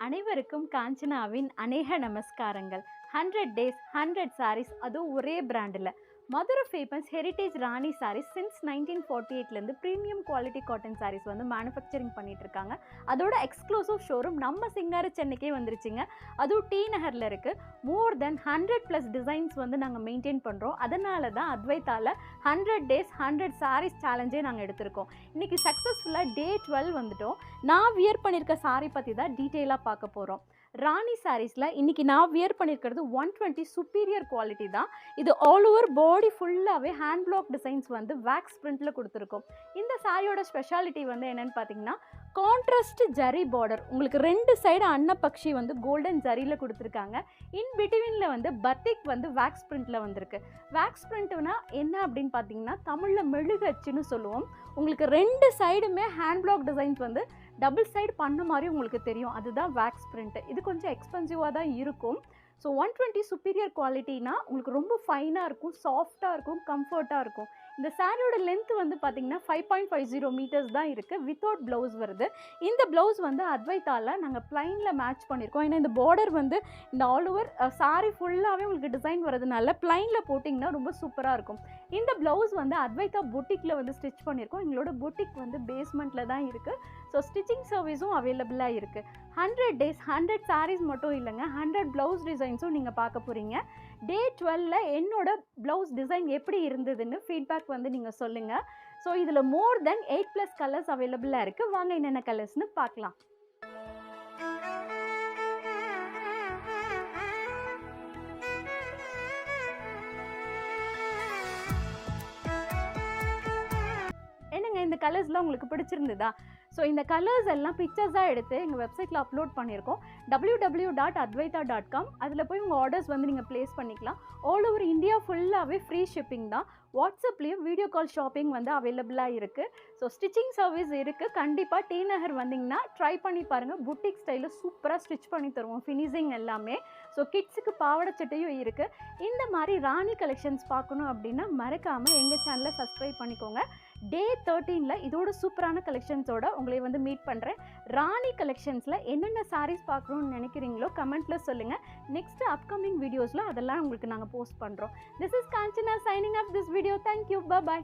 அனைவருக்கும் காஞ்சனாவின் அநேக நமஸ்காரங்கள். 100 டேஸ் 100 sarees, அதுவும் ஒரே பிராண்டில் Madurai famous heritage Rani sarees since 1948லேருந்து ப்ரீமியம் குவாலிட்டி காட்டன் சாரீஸ் வந்து மேனுஃபேக்சரிங் பண்ணிகிட்ருக்காங்க. அதோட எக்ஸ்க்ளூசிவ் ஷோரூம் நம்ம சிங்கார சென்னைக்கே வந்துருச்சுங்க. அதுவும் டி நகரில் இருக்குது. மோர் தென் 100+ டிசைன்ஸ் வந்து நாங்கள் மெயின்டைன் பண்ணுறோம். அதனால தான் அத்வைத்தாவில் 100 டேஸ் 100 sarees சேலஞ்சே நாங்கள் எடுத்திருக்கோம். இன்றைக்கி சக்ஸஸ்ஃபுல்லாக டே 12 வந்துட்டோம். நான் வியர் பண்ணியிருக்க சாரீ பற்றி தான் டீட்டெயிலாக பார்க்க போகிறோம். ராணி சாரீஸில் இன்றைக்கி நான் வியர் பண்ணியிருக்கிறது 120 சுப்பீரியர் குவாலிட்டி தான். இது ஆல் ஓவர் பாடி ஃபுல்லாகவே ஹேண்ட் பிளாக் டிசைன்ஸ் வந்து வேக்ஸ் பிரிண்டில் கொடுத்துருக்கோம். இந்த சாரியோட ஸ்பெஷாலிட்டி வந்து என்னென்னு பார்த்தீங்கன்னா, கான்ட்ராஸ்ட் ஜரி பார்டர். உங்களுக்கு 2 சைடு அன்னப்பக்ஷி வந்து கோல்டன் ஜரியில் கொடுத்துருக்காங்க. இன் பிட்வீனில் வந்து பத்திக் வந்து வேக்ஸ் பிரிண்டில் வந்திருக்கு. வேக்ஸ் பிரிண்ட்னா என்ன அப்படின்னு பார்த்தீங்கன்னா, தமிழில் மெழுகச்சுன்னு சொல்லுவோம். உங்களுக்கு 2 சைடுமே ஹேண்ட் பிளாக் டிசைன்ஸ் வந்து டபுள் சைடு பண்ண மாதிரி உங்களுக்கு தெரியும். அதுதான் வேக்ஸ் பிரிண்ட்டு. இது கொஞ்சம் எக்ஸ்பென்சிவாக தான் இருக்கும். ஸோ 120 சுப்பீரியர் குவாலிட்டினா உங்களுக்கு ரொம்ப ஃபைனாக இருக்கும், சாஃப்டாக இருக்கும், கம்ஃபர்ட்டாக இருக்கும். இந்த சாரியோட லென்த் வந்து பார்த்திங்கன்னா 5.50 மீட்டர்ஸ் தான் இருக்குது. வித்தவுட் ப்ளவுஸ் வருது. இந்த ப்ளவுஸ் வந்து அத்வைத்தாவில் நாங்கள் ப்ளைனில் மேட்ச் பண்ணியிருக்கோம். ஏன்னா இந்த பார்டர் வந்து இந்த ஆல் ஓவர் சாரி ஃபுல்லாகவே உங்களுக்கு டிசைன் வரதுனால ப்ளைனில் போட்டிங்கன்னா ரொம்ப சூப்பராக இருக்கும். இந்த ப்ளவுஸ் வந்து அத்வைத்தா பொட்டிக்கில் வந்து ஸ்டிச் பண்ணியிருக்கோம். எங்களோட பொட்டிக் வந்து பேஸ்மெண்ட்டில் தான் இருக்குது. ஸோ ஸ்டிச்சிங் சர்வீஸும் அவைலபிளாக இருக்குது. 100 டேஸ் 100 sarees மட்டும் இல்லைங்க, 100 ப்ளவுஸ் டிசைன்ஸும் நீங்கள் பார்க்க போகிறீங்க. டே 12 என்னோட ப்ளவுஸ் டிசைன் எப்படி இருந்ததுன்னு ஃபீட்பேக் வந்து நீங்கள் சொல்லுங்கள். ஸோ இதில் மோர் தென் 8+ கலர்ஸ் அவைலபிளாக இருக்குது. வாங்க என்னென்ன கலர்ஸ்னு பார்க்கலாம். என்னங்க இந்த கலர்ஸ்லாம் உங்களுக்கு பிடிச்சிருந்ததா? ஸோ இந்த கலர்ஸ் எல்லாம் பிக்சர்ஸாக எடுத்து எங்கள் வெப்சைட்டில் அப்லோட் பண்ணியிருக்கோம். www.advaita.com. அதில் போய் உங்கள் ஆர்டர்ஸ் வந்து நீங்கள் ப்ளேஸ் பண்ணிக்கலாம். ஆல் ஓவர் இந்தியா ஃபுல்லாகவே ஃப்ரீ ஷிப்பிங் தான். வாட்ஸ்அப்லேயும் வீடியோ கால் ஷாப்பிங் வந்து அவைலபிளாக இருக்குது. ஸோ ஸ்டிச்சிங் சர்வீஸ் இருக்குது. கண்டிப்பாக டி நகர் வந்தீங்கன்னா ட்ரை பண்ணி பாருங்கள். புட்டிக் ஸ்டைலில் சூப்பராக ஸ்டிச் பண்ணி தருவோம். ஃபினிஷிங் எல்லாமே. ஸோ கிட்ஸுக்கு பாவாடை சட்டையும் இருக்குது. இந்த மாதிரி ராணி கலெக்ஷன்ஸ் பார்க்கணும் அப்படின்னா மறக்காமல் எங்கள் சேனலை சப்ஸ்கிரைப் பண்ணிக்கோங்க. டே 13 இதோட சூப்பரான கலெக்ஷன்ஸோட உங்களை வந்து மீட் பண்ணுறேன். ராணி கலெக்ஷன்ஸில் என்னென்ன சாரீஸ் பார்க்கணுன்னு நினைக்கிறீங்களோ கமெண்ட்டில் சொல்லுங்கள். நெக்ஸ்ட் அப்கமிங் வீடியோஸில் அதெல்லாம் உங்களுக்கு நாங்கள் போஸ்ட் பண்ணுறோம். This is Kanchana signing off this video. Thank you. By.